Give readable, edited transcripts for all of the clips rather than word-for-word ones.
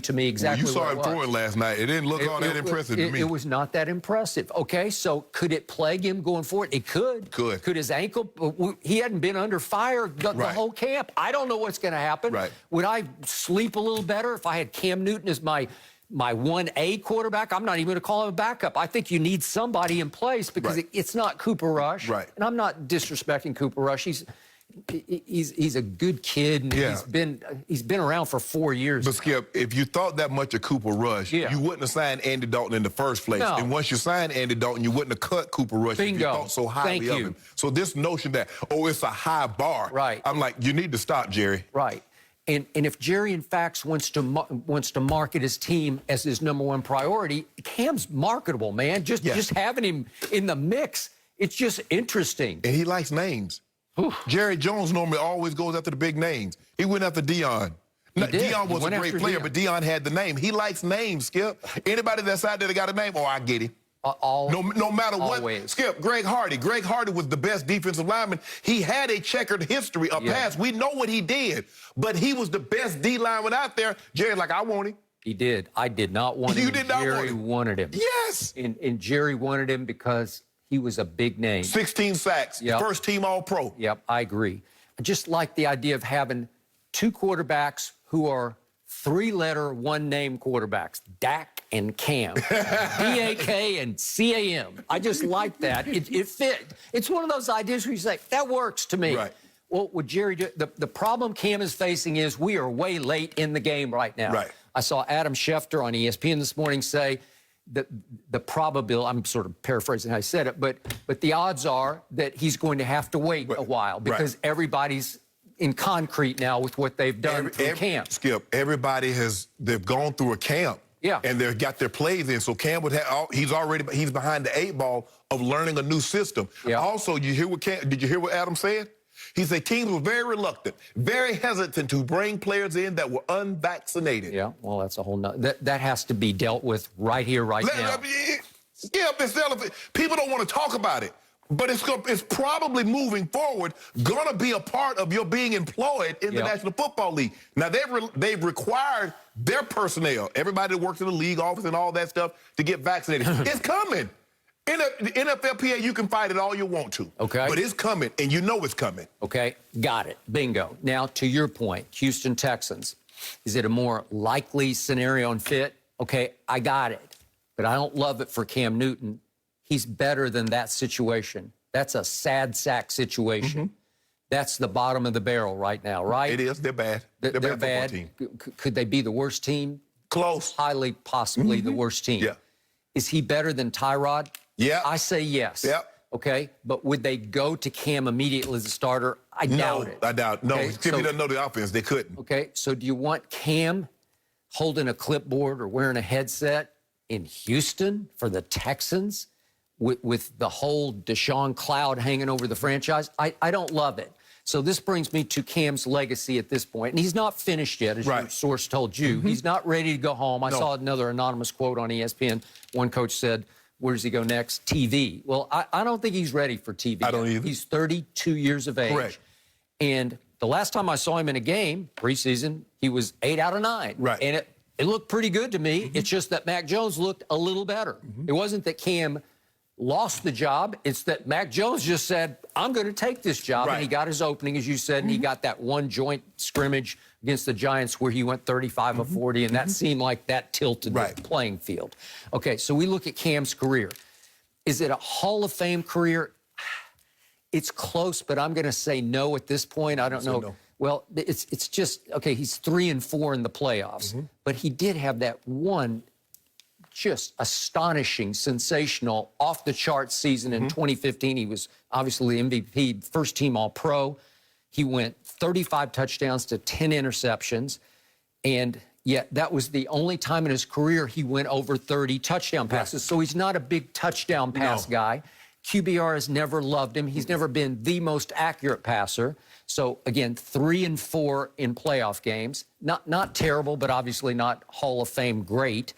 to me exactly you saw him what it was. throwing last night. It didn't look all that impressive to me. It was not that impressive. Okay, so could it plague him going forward? It could. Could his ankle? He hadn't been under fire the whole camp. I don't know what's going to happen. Right. Would I sleep a little better if I had Cam Newton as my 1A quarterback? I'm not even going to call him a backup. I think you need somebody in place because it's not Cooper Rush. Right. And I'm not disrespecting Cooper Rush. He's a good kid, and he's been around for 4 years. But Skip, if you thought that much of Cooper Rush, you wouldn't have signed Andy Dalton in the first place. No. And once you signed Andy Dalton, you wouldn't have cut Cooper Rush if you thought so highly of him. So this notion that, oh, it's a high bar, I'm like, you need to stop, Jerry. Right. And if Jerry, in fact, wants to market his team as his #1 priority, Cam's marketable, man. Just having him in the mix, it's just interesting. And he likes names. Jerry Jones normally always goes after the big names. He went after Deion. Deion was a great player, but Deion had the name. He likes names, Skip. Anybody that's out there that got a name, oh, I get him. No matter what. Skip, Greg Hardy. Greg Hardy was the best defensive lineman. He had a checkered history, a past. We know what he did, but he was the best D lineman out there. Jerry's like, I want him. He did. I did not want him. You did not want him. Jerry wanted him. Yes. And Jerry wanted him because he was a big name. 16 sacks, first team All-Pro. Yep, I agree. I just like the idea of having 2 quarterbacks who are 3-letter, 1-name quarterbacks, Dak and Cam, D-A-K and C-A-M. I just like that. It fit. It's one of those ideas where you say, that works to me. Right. Well, would Jerry do it? The problem Cam is facing is we are way late in the game right now. Right. I saw Adam Schefter on ESPN this morning say, the probability, I'm sort of paraphrasing how I said it, but the odds are that he's going to have to wait a while because everybody's in concrete now with what they've done through camp. Skip, they've gone through a camp. Yeah. And they've got their plays in. So Cam would have, he's behind the 8 ball of learning a new system. Yeah. Also, did you hear what Adam said? He said teams were very reluctant, very hesitant to bring players in that were unvaccinated. Yeah, well, that's a whole nother. That has to be dealt with right here, right now. Skip, people don't want to talk about it, but it's probably moving forward going to be a part of your being employed in the National Football League. Now, they've required their personnel, everybody that works in the league office and all that stuff, to get vaccinated. It's coming. In the NFLPA, you can fight it all you want to. Okay. But it's coming, and you know it's coming. Okay, got it. Bingo. Now, to your point, Houston Texans, is it a more likely scenario and fit? Okay, I got it. But I don't love it for Cam Newton. He's better than that situation. That's a sad sack situation. That's the bottom of the barrel right now, right? It is. They're bad. They're bad. Team. Could they be the worst team? Close. Highly possibly the worst team. Yeah. Is he better than Tyrod? Yeah. I say yes. Yeah. Okay, but would they go to Cam immediately as a starter? I doubt it. I doubt it. No, okay, Skip, he doesn't know the offense. They couldn't. Okay, so do you want Cam holding a clipboard or wearing a headset in Houston for the Texans with the whole Deshaun cloud hanging over the franchise? I don't love it. So this brings me to Cam's legacy at this point. And he's not finished yet, as your source told you. He's not ready to go home. I saw another anonymous quote on ESPN. One coach said, where does he go next? TV. Well, I don't think he's ready for TV. I don't either. He's 32 years of age. Correct. And the last time I saw him in a game, preseason, he was 8 out of 9. Right. And it looked pretty good to me. It's just that Mac Jones looked a little better. It wasn't that Cam lost the job. It's that Mac Jones just said, I'm going to take this job. And he got his opening, as you said, and he got that one joint scrimmage against the Giants where he went 35 of 40, and that seemed like that tilted the playing field. Okay, so we look at Cam's career. Is it a Hall of Fame career? It's close, but I'm going to say no at this point. I don't know. No. Well, it's just, okay, he's 3-4 in the playoffs, but he did have that one just astonishing, sensational, off-the-charts season in 2015. He was obviously the MVP, first-team All-Pro. He went 35 touchdowns to 10 interceptions, and yet that was the only time in his career he went over 30 touchdown passes. So he's not a big touchdown pass guy. QBR has never loved him. He's never been the most accurate passer. So, again, 3-4 in playoff games. Not terrible, but obviously not Hall of Fame great.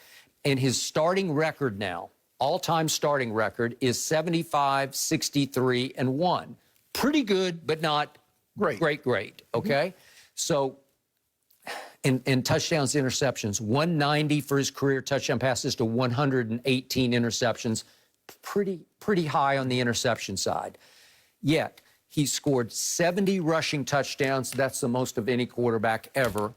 And his starting record now, all-time starting record, is 75, 63, and 1. Pretty good, but not great, okay? So, in touchdowns, interceptions, 190 for his career touchdown passes to 118 interceptions. Pretty high on the interception side. Yet, he scored 70 rushing touchdowns. That's the most of any quarterback ever.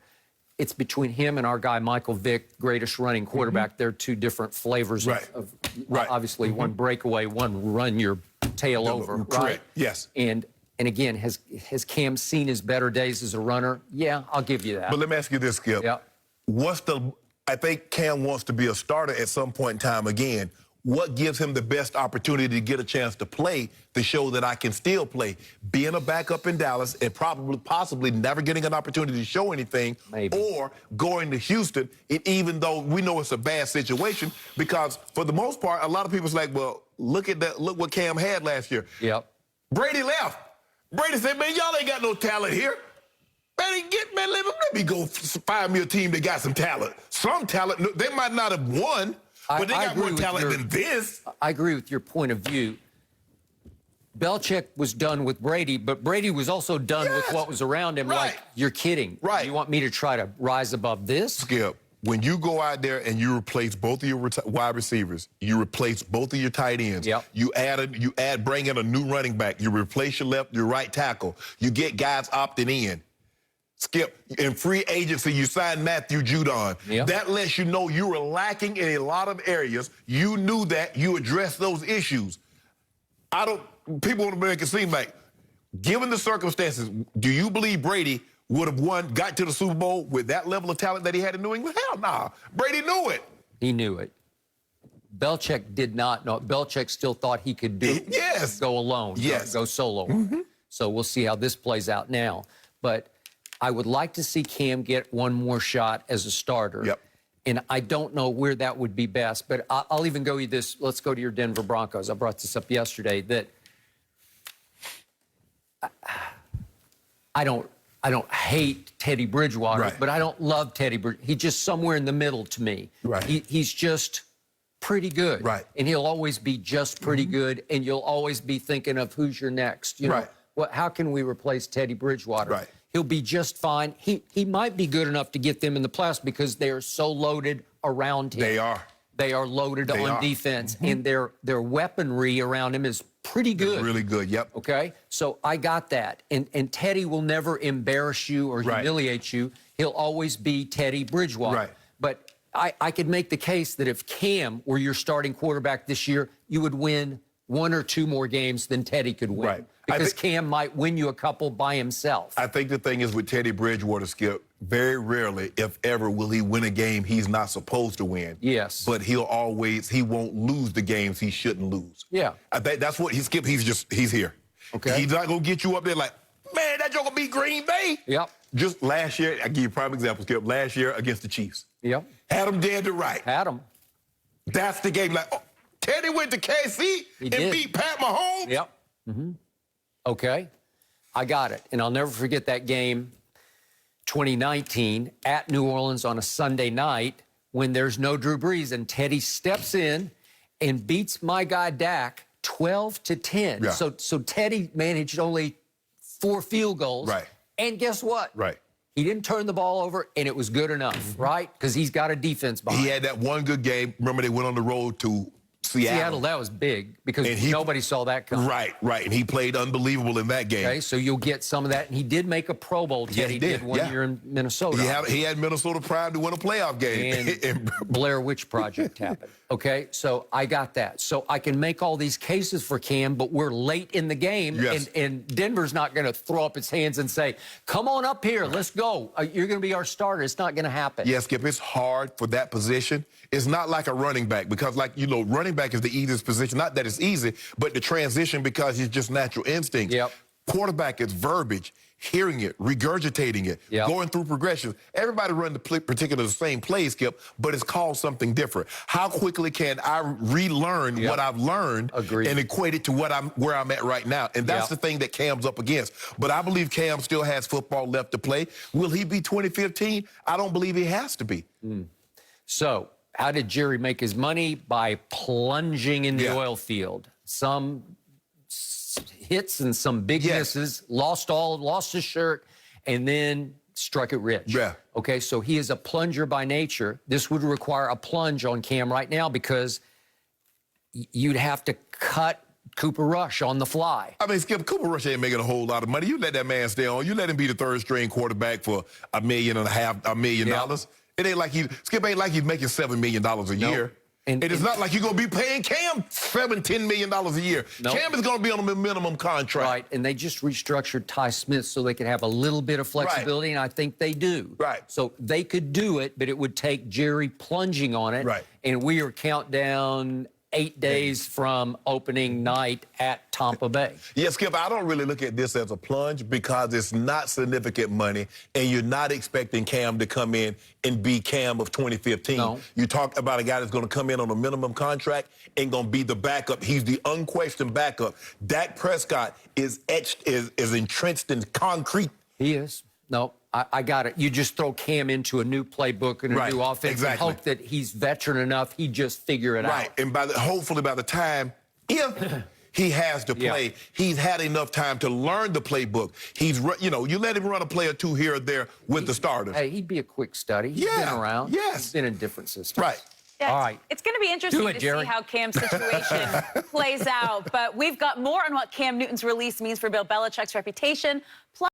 It's between him and our guy, Michael Vick, greatest running quarterback. They're two different flavors of obviously one breakaway, one run your tail over. Correct. Right? Yes. And again, has Cam seen his better days as a runner? Yeah, I'll give you that. But let me ask you this, Skip. Yeah. I think Cam wants to be a starter at some point in time again. What gives him the best opportunity to get a chance to play to show that I can still play? Being a backup in Dallas and possibly never getting an opportunity to show anything, or going to Houston, even though we know it's a bad situation, because for the most part, a lot of people's like, well, look what Cam had last year. Yep. Brady left. Brady said, man, y'all ain't got no talent here. Man, let me go find me a team that got some talent. Some talent. They might not have won, but they got more talent than this. I agree with your point of view. Belichick was done with Brady, but Brady was also done with what was around him. Like, you're kidding. Right. You want me to try to rise above this? Skip, when you go out there and you replace both of your wide receivers, you replace both of your tight ends, you bring in a new running back, you replace your right tackle, you get guys opting in. Skip, in free agency, you signed Matthew Judon. That lets you know you were lacking in a lot of areas. You knew that. You addressed those issues. People want to make it seem like, given the circumstances, do you believe Brady would have got to the Super Bowl with that level of talent that he had in New England? Hell nah. Brady knew it. He knew it. Belichick did not know it. Belichick still thought he could do go alone, go solo. So we'll see how this plays out now. But I would like to see Cam get one more shot as a starter. And I don't know where that would be best, but I'll even go you this. Let's go to your Denver Broncos. I brought this up yesterday that I don't hate Teddy Bridgewater, but I don't love Teddy Bridgewater. He's just somewhere in the middle to me. He's just pretty good. And he'll always be just pretty good, and you'll always be thinking of who's your next. You know, how can we replace Teddy Bridgewater? He'll be just fine. He might be good enough to get them in the playoffs because they are so loaded around him. They are loaded on defense, and their weaponry around him is pretty good. They're really good, Okay? So I got that. And Teddy will never embarrass you or humiliate you. He'll always be Teddy Bridgewater. But I could make the case that if Cam were your starting quarterback this year, you would win one or two more games than Teddy could win. Because Cam might win you a couple by himself. I think the thing is with Teddy Bridgewater, Skip, very rarely, if ever, will he win a game he's not supposed to win. But he won't lose the games he shouldn't lose. I think that's what Skip, he's here. He's not going to get you up there like, man, that joke will beat Green Bay. Just last year, I give you a prime example, Skip, last year against the Chiefs. Had him dead to right. Had him. That's the game. Like, oh, Teddy went to KC and beat Pat Mahomes. Okay, I got it. And I'll never forget that game, 2019, at New Orleans on a Sunday night when there's no Drew Brees, and Teddy steps in and beats my guy Dak 12-10. So Teddy managed only 4 field goals. And guess what? He didn't turn the ball over, and it was good enough, right? Because he's got a defense behind him. He had that one good game. Remember, they went on the road to Seattle, that was big because nobody saw that coming. And he played unbelievable in that game. Okay, so you'll get some of that. And he did make a Pro Bowl. Teddy did one year in Minnesota. He had Minnesota prime to win a playoff game. And Blair Witch Project happened. Okay, so I got that. So I can make all these cases for Cam, but we're late in the game, and Denver's not going to throw up its hands and say, come on up here, let's go. You're going to be our starter. It's not going to happen. Skip, it's hard for that position. It's not like a running back because, like, running back is the easiest position. Not that it's easy, but the transition because it's just natural instinct. Quarterback is verbiage, hearing it, regurgitating it, going through progressions. Everybody run the same play, Skip, but it's called something different. How quickly can I relearn what I've learned and equate it to where I'm at right now? And that's the thing that Cam's up against. But I believe Cam still has football left to play. Will he be 2015? I don't believe he has to be. So how did Jerry make his money? By plunging in the oil field. Some hits and some big misses, lost his shirt, and then struck it rich. Yeah. Okay, so he is a plunger by nature. This would require a plunge on Cam right now because you'd have to cut Cooper Rush on the fly. I mean, Skip, Cooper Rush ain't making a whole lot of money. You let that man stay on. You let him be the third string quarterback for $1.5 million. It ain't like Skip ain't like he's making $7 million a year. And it's not like you're going to be paying Cam $10 million a year. Nope. Cam is going to be on a minimum contract. Right, and they just restructured Ty Smith so they could have a little bit of flexibility, and I think they do. Right. So they could do it, but it would take Jerry plunging on it. Right. And we are countdown 8 days from opening night at Tampa Bay. Yeah, Skip, I don't really look at this as a plunge because it's not significant money, and you're not expecting Cam to come in and be Cam of 2015. No. You talk about a guy that's going to come in on a minimum contract and going to be the backup. He's the unquestioned backup. Dak Prescott is entrenched in concrete. He is. No, I got it. You just throw Cam into a new playbook and a new offense and hope that he's veteran enough, he just figure it out. Right, and hopefully by the time, if he has to play, he's had enough time to learn the playbook. He's, you let him run a play or two here or there with the starters. Hey, he'd be a quick study. He's been around. Yes. He's been in different systems. Right. Yeah, all right. It's going to be interesting to Jerry. see how Cam's situation plays out. But we've got more on what Cam Newton's release means for Bill Belichick's reputation. Plus